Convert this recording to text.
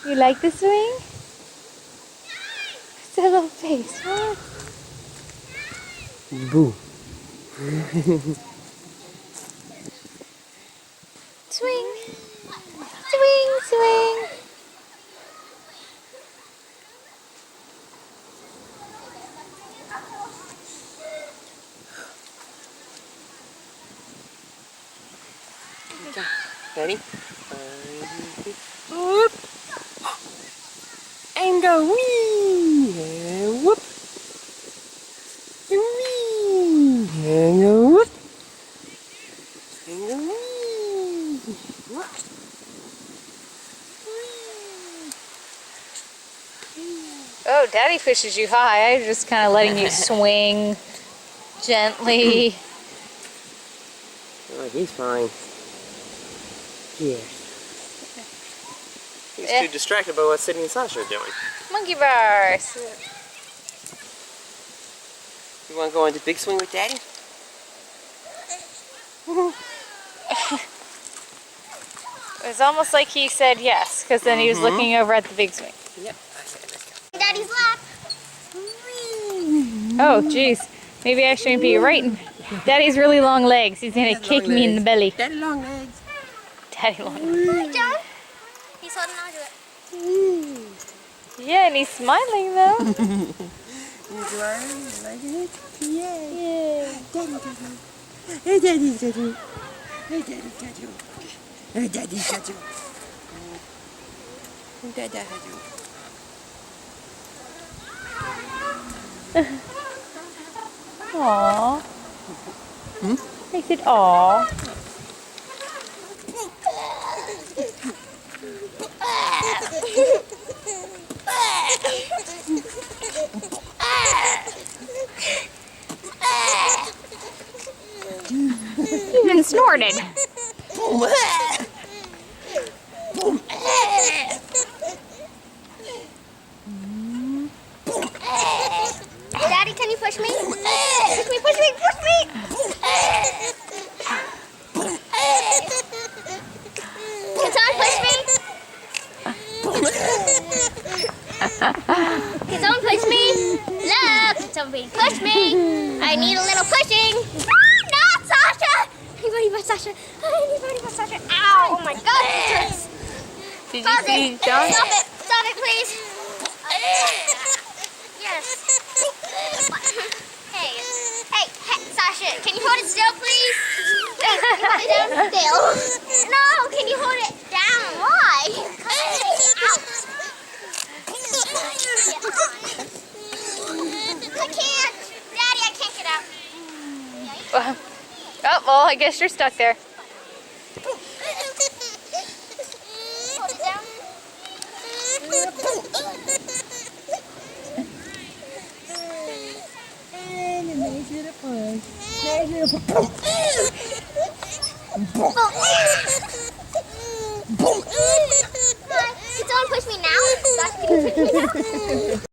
You like the swing? It's a little face. What? Boo. Swing. Swing, swing. Ready? Whoop. And go wee. And whoop. Wee. And go whoop. And go wee. Whoop. Oh, Daddy pushes you high. I'm just kind of letting you swing gently. Oh, he's fine. Yeah. He's too distracted by what Sydney and Sasha are doing. Monkey bars. You want to go on the big swing with Daddy? It's almost like he said yes, because then he was looking over at the big swing. Yep. Okay, let's go. Daddy's lap. Oh, jeez. Maybe I shouldn't be right. Daddy's really long legs. He's going to kick me in the belly. Daddy long legs. Daddy long legs. Hi, John. He's holding on to it. Yeah, and he's smiling though. You smiling? You liking it? Yeah. Daddy got you. Hey, Daddy got you. Hey, Daddy got you. Hey, Daddy got you. Daddy got you. Aww. I said aww. You even snorted. Daddy, can you push me? Push me, push me, push me! Can someone push me? Can someone push me? Look, can somebody push me? I need a little pushing. Not Sasha! Anybody but Sasha. Anybody but Sasha. Ow! Oh my God, it hurts. Did you Pause see it. John? Stop it. Stop it, please. Yes. Hey, Sasha, can you hold it still, please? Wait, can you hold it down still? No, can you hold it down? Why? Out. I can't. Daddy, I can't get out. Oh, well, I guess you're stuck there. Hold it down. And it makes it a push. Can someone push me now? Can you push me now?